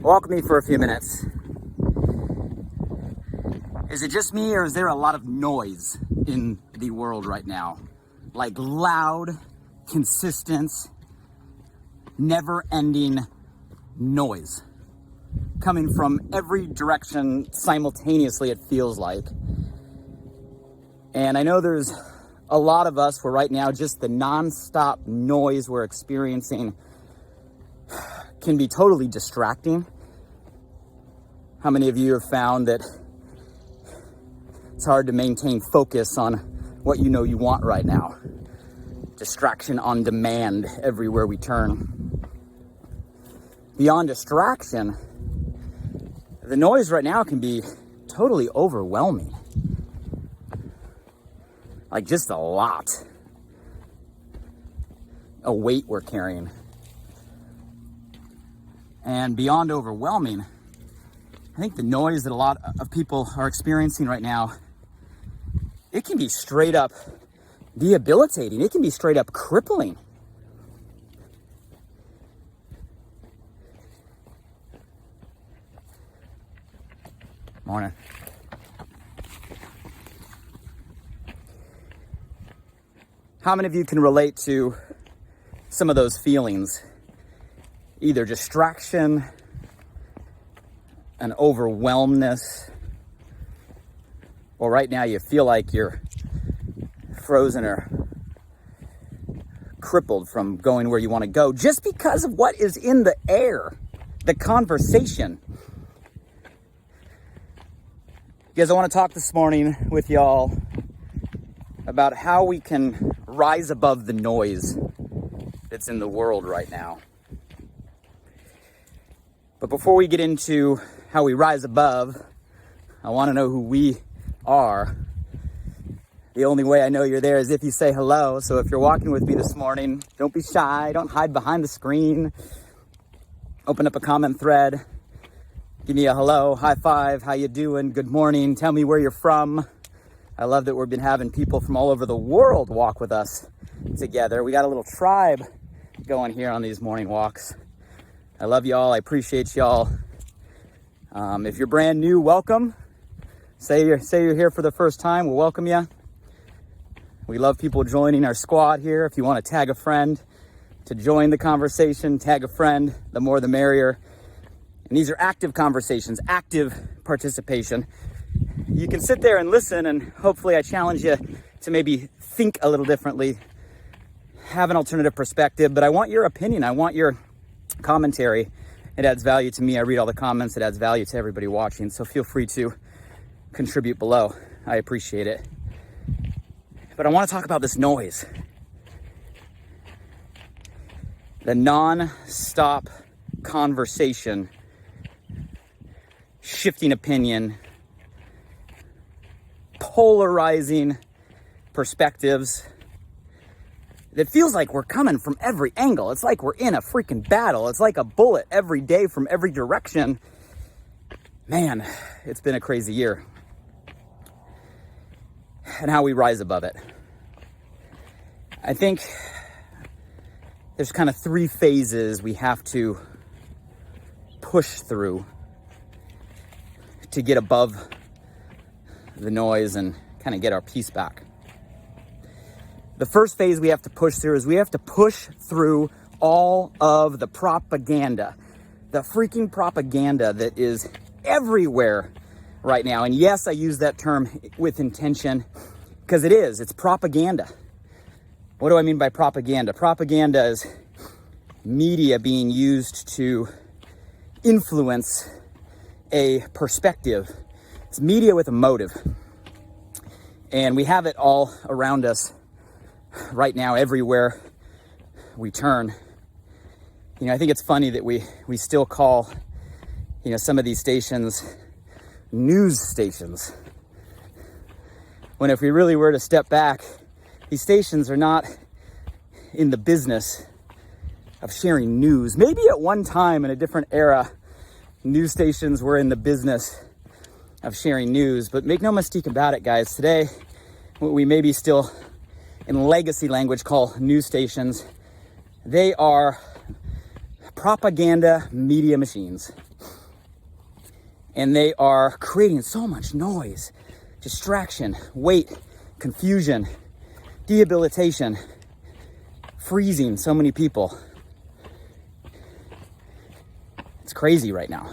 Walk with me for a few minutes. Is it just me, or is there a lot of noise in the world right now? Like loud, consistent, never-ending noise coming from every direction simultaneously, it feels like. And I know there's a lot of us where right now just the non-stop noise we're experiencing can be totally distracting. How many of you have found that it's hard to maintain focus on what you know you want right now? Distraction on demand everywhere we turn. Beyond distraction, the noise right now can be totally overwhelming. Like just a lot. A weight we're carrying. And beyond overwhelming, I think the noise that a lot of people are experiencing right now, it can be straight up debilitating. It can be straight up crippling. Morning. How many of you can relate to some of those feelings? Either distraction, an overwhelmness, or right now you feel like you're frozen or crippled from going where you want to go just because of what is in the air, the conversation. Because I want to talk this morning with y'all about how we can rise above the noise that's in the world right now. But before we get into how we rise above, I want to know who we are. The only way I know you're there is if you say hello. So if you're walking with me this morning, don't be shy. Don't hide behind the screen. Open up a comment thread. Give me a hello, high five, how you doing, good morning. Tell me where you're from. I love that we've been having people from all over the world walk with us together. We got a little tribe going here on these morning walks. I love y'all. I appreciate y'all. If you're brand new, welcome. Say you're here for the first time, we'll welcome you. We love people joining our squad here. If you want to tag a friend to join the conversation, tag a friend, the more the merrier. And these are active conversations, active participation. You can sit there and listen, and hopefully I challenge you to maybe think a little differently, have an alternative perspective, but I want your opinion. I want your commentary. It adds value to me. I read all the comments. It adds value to everybody watching. So feel free to contribute below. I appreciate it. But I want to talk about this noise. The non-stop conversation, shifting opinion, polarizing perspectives. It feels like we're coming from every angle. It's like we're in a freaking battle. It's like a bullet every day from every direction. Man, it's been a crazy year. And how we rise above it. I think there's kind of three phases we have to push through to get above the noise and kind of get our peace back. The first phase we have to push through is we have to push through all of the propaganda, the freaking propaganda that is everywhere right now. And yes, I use that term with intention because it's propaganda. What do I mean by propaganda? Propaganda is media being used to influence a perspective. It's media with a motive. And we have it all around us right now, everywhere we turn. You know, I think it's funny that we still call, some of these stations news stations. When if we really were to step back, these stations are not in the business of sharing news. Maybe at one time in a different era, news stations were in the business of sharing news, but make no mistake about it, guys. Today, what we maybe still in legacy language call news stations, they are propaganda media machines. And they are creating so much noise, distraction, weight, confusion, debilitation, freezing so many people. It's crazy right now.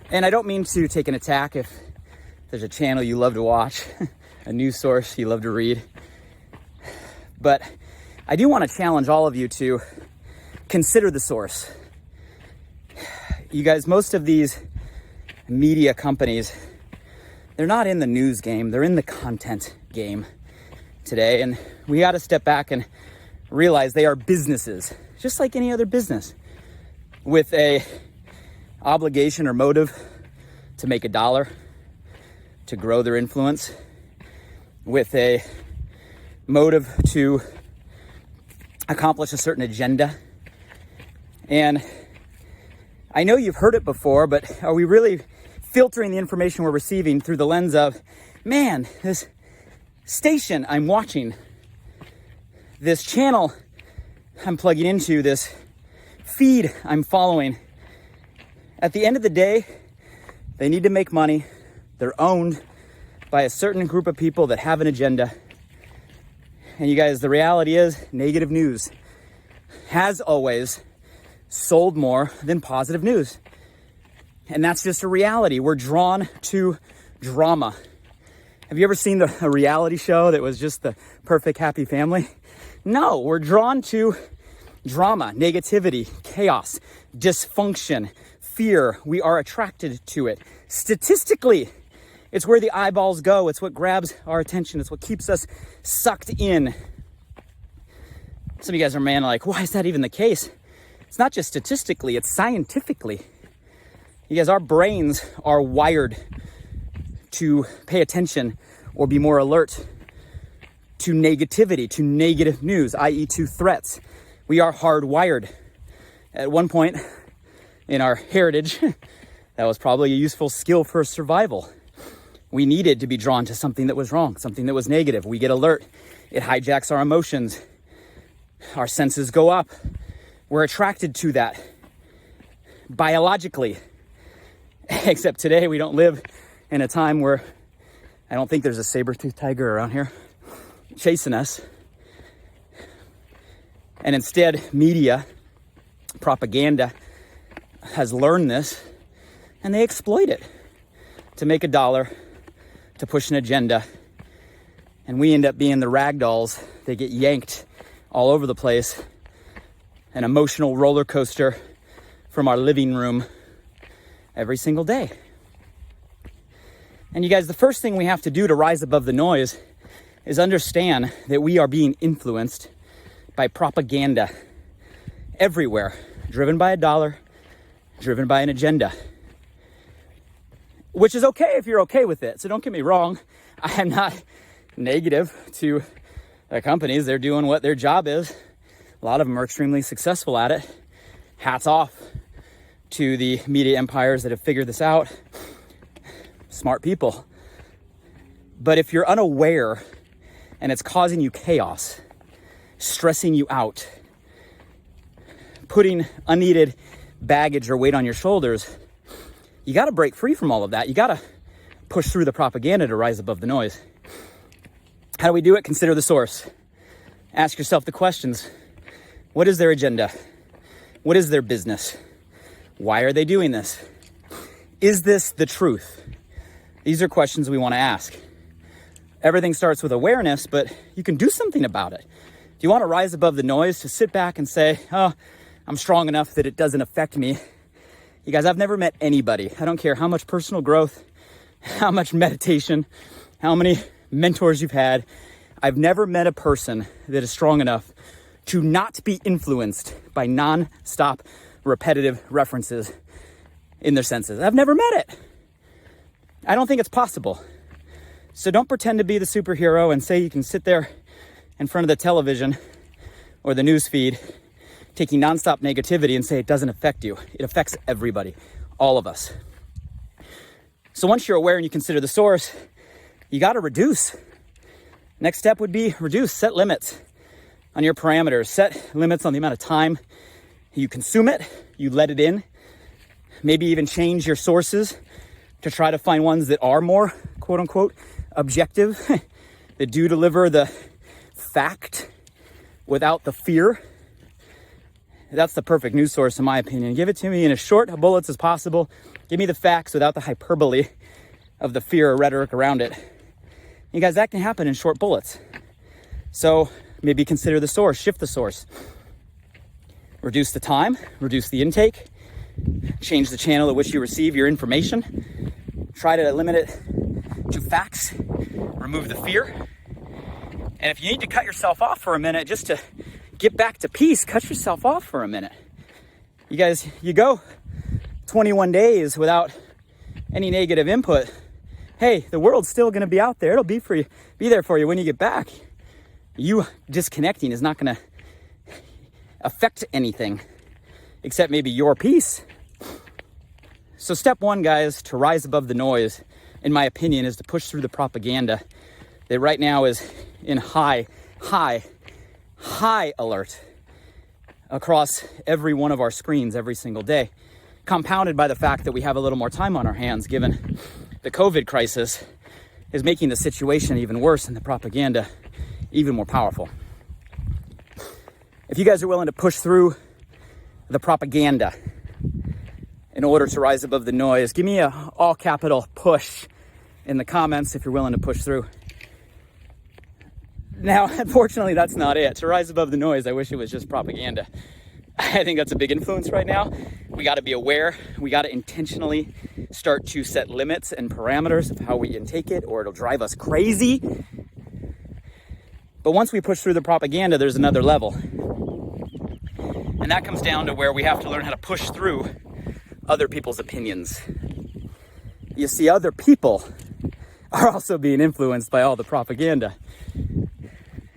And I don't mean to take an attack if there's a channel you love to watch, a news source you love to read. But I do want to challenge all of you to consider the source. You guys, most of these media companies, they're not in the news game, they're in the content game today. And we got to step back and realize they are businesses, just like any other business, with a obligation or motive to make a dollar, to grow their influence, with a motive to accomplish a certain agenda. And I know you've heard it before, but are we really filtering the information we're receiving through the lens of, man, this station I'm watching, this channel I'm plugging into, this feed I'm following? At the end of the day, they need to make money. They're owned by a certain group of people that have an agenda. And you guys, the reality is, negative news has always sold more than positive news. And that's just a reality. We're drawn to drama. Have you ever seen a reality show that was just the perfect happy family? No, we're drawn to drama, negativity, chaos, dysfunction, fear. We are attracted to it. Statistically, it's where the eyeballs go. It's what grabs our attention. It's what keeps us sucked in. Some of you guys are, man, like, why is that even the case? It's not just statistically, it's scientifically. You guys, our brains are wired to pay attention or be more alert to negativity, to negative news, i.e. to threats. We are hardwired. At one point in our heritage, that was probably a useful skill for survival. We needed to be drawn to something that was wrong, something that was negative. We get alert. It hijacks our emotions. Our senses go up. We're attracted to that biologically. Except today we don't live in a time where I don't think there's a saber-toothed tiger around here chasing us. And instead, media, propaganda has learned this, and they exploit it to make a dollar, to push an agenda. And we end up being the rag dolls. They get yanked all over the place. An emotional roller coaster from our living room every single day. And you guys, the first thing we have to do to rise above the noise is understand that we are being influenced by propaganda everywhere, driven by a dollar, driven by an agenda. Which is okay if you're okay with it. So don't get me wrong. I am not negative to the companies. They're doing what their job is. A lot of them are extremely successful at it. Hats off to the media empires that have figured this out. Smart people. But if you're unaware and it's causing you chaos, stressing you out, putting unneeded baggage or weight on your shoulders, you got to break free from all of that. You got to push through the propaganda to rise above the noise. How do we do it? Consider the source. Ask yourself the questions. What is their agenda? What is their business? Why are they doing this? Is this the truth? These are questions we want to ask. Everything starts with awareness, but you can do something about it. Do you want to rise above the noise, to sit back and say, oh, I'm strong enough that it doesn't affect me? You guys, I've never met anybody. I don't care how much personal growth, how much meditation, how many mentors you've had. I've never met a person that is strong enough to not be influenced by non-stop repetitive references in their senses. I've never met it. I don't think it's possible. So don't pretend to be the superhero and say you can sit there in front of the television or the news feed taking nonstop negativity and say it doesn't affect you. It affects everybody, all of us. So once you're aware and you consider the source, you got to reduce. Next step would be reduce, set limits on your parameters, set limits on the amount of time you consume it, you let it in, maybe even change your sources to try to find ones that are more, quote unquote, objective, that do deliver the fact without the fear. That's the perfect news source, in my opinion. Give it to me in as short bullets as possible. Give me the facts without the hyperbole of the fear or rhetoric around it. You guys, that can happen in short bullets. So maybe consider the source, shift the source. Reduce the time, reduce the intake, change the channel at which you receive your information. Try to limit it to facts, remove the fear. And if you need to cut yourself off for a minute just to get back to peace, cut yourself off for a minute. You guys, you go 21 days without any negative input. Hey, the world's still gonna be out there. It'll be there for you when you get back. You disconnecting is not gonna affect anything except maybe your peace. So step one, guys, to rise above the noise, in my opinion, is to push through the propaganda that right now is in high alert across every one of our screens every single day, compounded by the fact that we have a little more time on our hands given the COVID crisis is making the situation even worse and the propaganda even more powerful. If you guys are willing to push through the propaganda in order to rise above the noise, give me a all capital push in the comments if you're willing to push through. Now, unfortunately, that's not it. To rise above the noise, I wish it was just propaganda. I think that's a big influence right now. We got to be aware. We got to intentionally start to set limits and parameters of how we intake it, or it'll drive us crazy. But once we push through the propaganda, there's another level. And that comes down to where we have to learn how to push through other people's opinions. You see, other people are also being influenced by all the propaganda.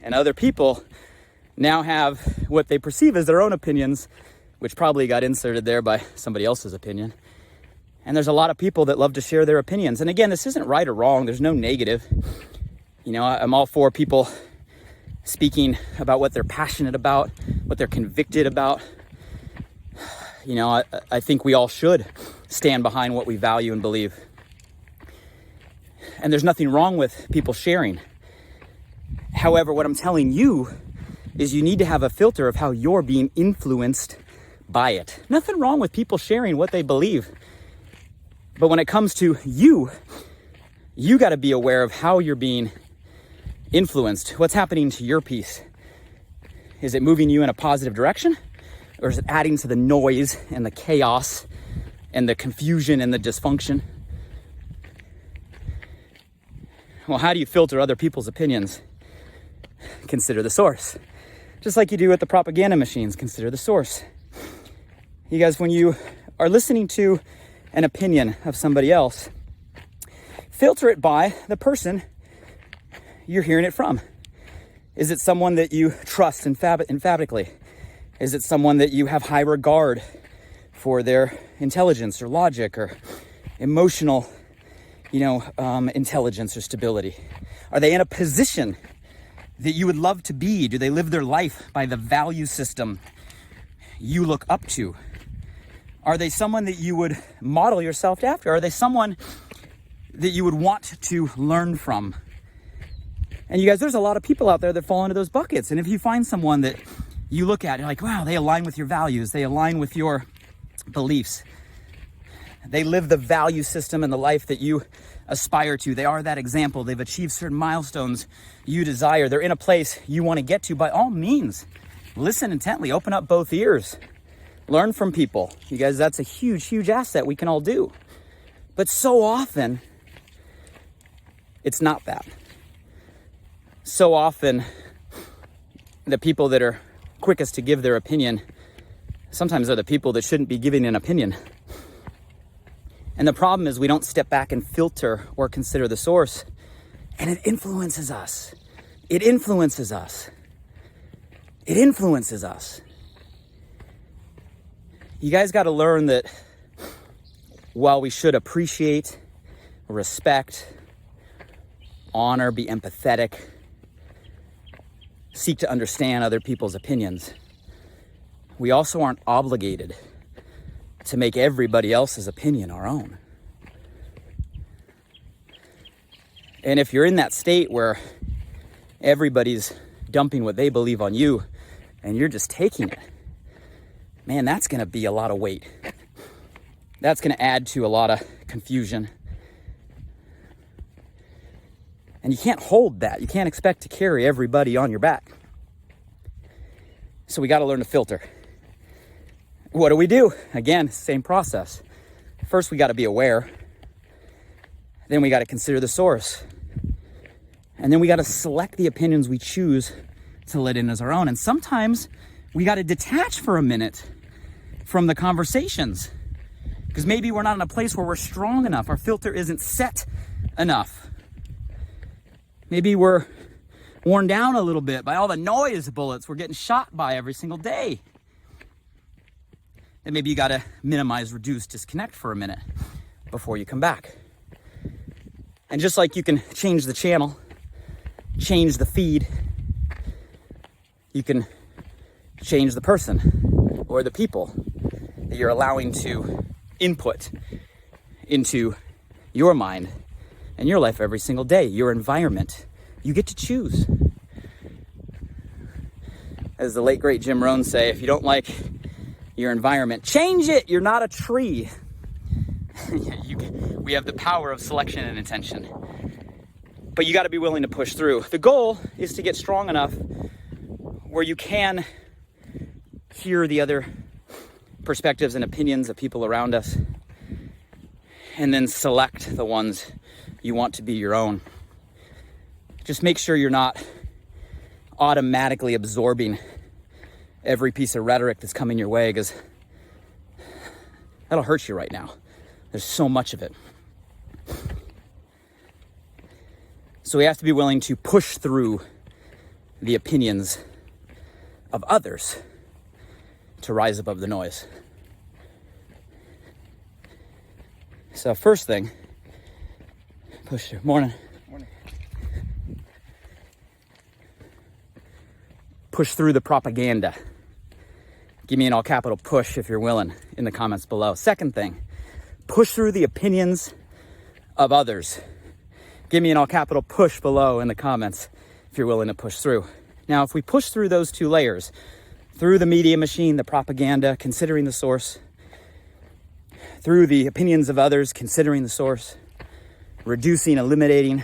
And other people now have what they perceive as their own opinions, which probably got inserted there by somebody else's opinion. And there's a lot of people that love to share their opinions. And again, this isn't right or wrong. There's no negative. You know, I'm all for people speaking about what they're passionate about, what they're convicted about. You know, I think we all should stand behind what we value and believe. And there's nothing wrong with people sharing. However, what I'm telling you is you need to have a filter of how you're being influenced by it. Nothing wrong with people sharing what they believe. But when it comes to you got to be aware of how you're being influenced. What's happening to your piece? Is it moving you in a positive direction? Or is it adding to the noise and the chaos and the confusion and the dysfunction? Well, how do you filter other people's opinions? Consider the source. Just like you do with the propaganda machines, consider the source. You guys, when you are listening to an opinion of somebody else, filter it by the person you're hearing it from. Is it someone that you trust emphatically? Is it someone that you have high regard for their intelligence or logic or emotional, intelligence or stability? Are they in a position that you would love to be? Do they live their life by the value system you look up to? Are they someone that you would model yourself after? Are they someone that you would want to learn from? And you guys, there's a lot of people out there that fall into those buckets. And if you find someone that you look at, you're like, wow, they align with your values. They align with your beliefs. They live the value system and the life that you aspire to. They are that example. They've achieved certain milestones you desire. They're in a place you want to get to. By all means, listen intently. Open up both ears. Learn from people. You guys, that's a huge, huge asset we can all do. But so often, it's not that. So often, the people that are quickest to give their opinion sometimes are the people that shouldn't be giving an opinion. And the problem is we don't step back and filter or consider the source, and it influences us. It influences us. It influences us. You guys got to learn that while we should appreciate, respect, honor, be empathetic, seek to understand other people's opinions, we also aren't obligated to make everybody else's opinion our own. And if you're in that state where everybody's dumping what they believe on you and you're just taking it, man, that's going to be a lot of weight. That's going to add to a lot of confusion. And you can't hold that. You can't expect to carry everybody on your back. So we got to learn to filter. What do? Again, same process. First, we got to be aware. Then we got to consider the source. And then we got to select the opinions we choose to let in as our own. And sometimes we got to detach for a minute from the conversations, because maybe we're not in a place where we're strong enough. Our filter isn't set enough. Maybe we're worn down a little bit by all the noise bullets we're getting shot by every single day. And maybe you got to minimize, reduce, disconnect for a minute before you come back. And just like you can change the channel, change the feed, you can change the person or the people that you're allowing to input into your mind and your life every single day, your environment. You get to choose. As the late great Jim Rohn say, if you don't like your environment, change it. You're not a tree. We have the power of selection and intention. But you got to be willing to push through. The goal is to get strong enough where you can hear the other perspectives and opinions of people around us, and then select the ones you want to be your own. Just make sure you're not automatically absorbing every piece of rhetoric that's coming your way, because that'll hurt you right now. There's so much of it. So we have to be willing to push through the opinions of others to rise above the noise. So first thing, push through. Morning. Push through the propaganda. Give me an all capital push if you're willing in the comments below. Second thing, push through the opinions of others. Give me an all capital push below in the comments if you're willing to push through. Now, if we push through those two layers, through the media machine, the propaganda, considering the source, through the opinions of others, considering the source, reducing, eliminating,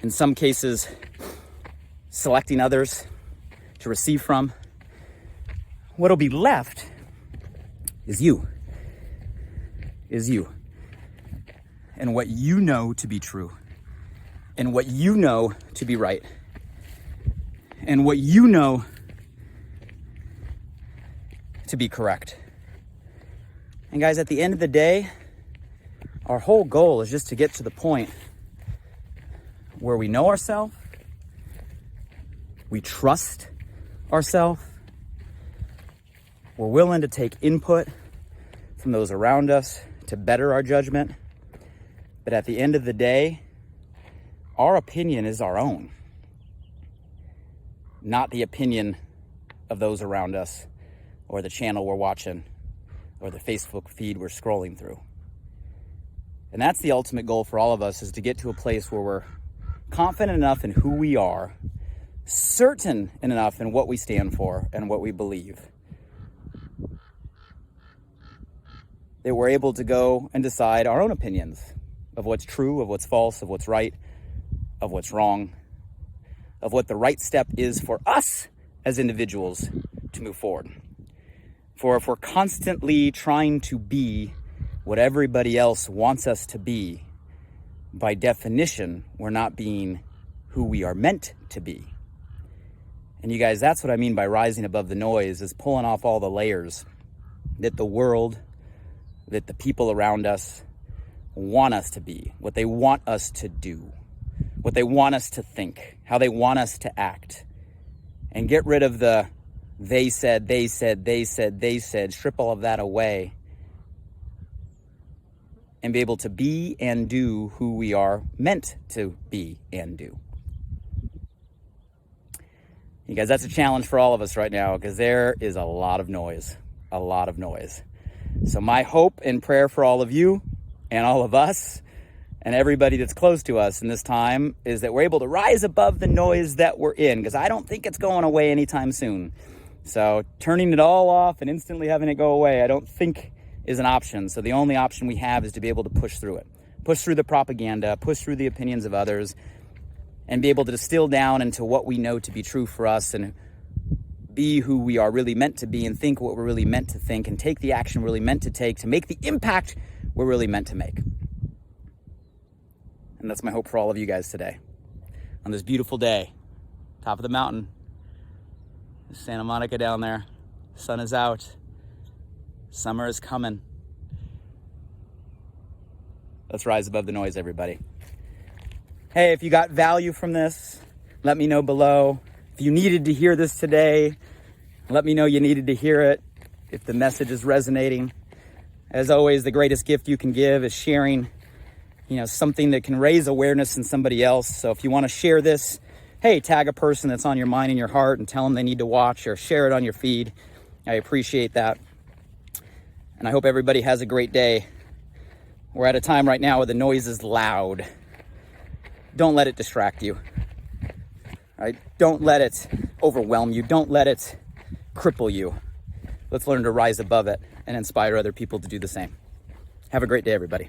in some cases, selecting others to receive from, what'll be left is you. And what you know to be true, and what you know to be right, and what you know to be correct. And guys, at the end of the day, our whole goal is just to get to the point where we know ourselves, we trust ourselves, we're willing to take input from those around us to better our judgment. But at the end of the day, our opinion is our own, not the opinion of those around us, or the channel we're watching, or the Facebook feed we're scrolling through. And that's the ultimate goal for all of us, is to get to a place where we're confident enough in who we are, certain enough in what we stand for and what we believe, that we're able to go and decide our own opinions of what's true, of what's false, of what's right, of what's wrong, of what the right step is for us as individuals to move forward. For if we're constantly trying to be what everybody else wants us to be, by definition, we're not being who we are meant to be. And you guys, that's what I mean by rising above the noise, is pulling off all the layers that the world, that the people around us want us to be, what they want us to do, what they want us to think, how they want us to act. And get rid of the they said, strip all of that away, and be able to be and do who we are meant to be and do. You guys, that's a challenge for all of us right now because there is a lot of noise, a lot of noise. So my hope and prayer for all of you and all of us and everybody that's close to us in this time is that we're able to rise above the noise that we're in, because I don't think it's going away anytime soon. So turning it all off and instantly having it go away, I don't think is an option. So the only option we have is to be able to push through it, push through the propaganda, push through the opinions of others, and be able to distill down into what we know to be true for us and be who we are really meant to be and think what we're really meant to think and take the action we're really meant to take to make the impact we're really meant to make. And that's my hope for all of you guys today. On this beautiful day, top of the mountain, Santa Monica down there, sun is out, summer is coming. Let's rise above the noise, everybody. Hey, if you got value from this, let me know below. If you needed to hear this today, let me know you needed to hear it. If the message is resonating. As always, the greatest gift you can give is sharing, something that can raise awareness in somebody else. So if you want to share this, hey, tag a person that's on your mind and your heart and tell them they need to watch, or share it on your feed. I appreciate that. And I hope everybody has a great day. We're at a time right now where the noise is loud. Don't let it distract you. All right? Don't let it overwhelm you. Don't let it cripple you. Let's learn to rise above it and inspire other people to do the same. Have a great day, everybody.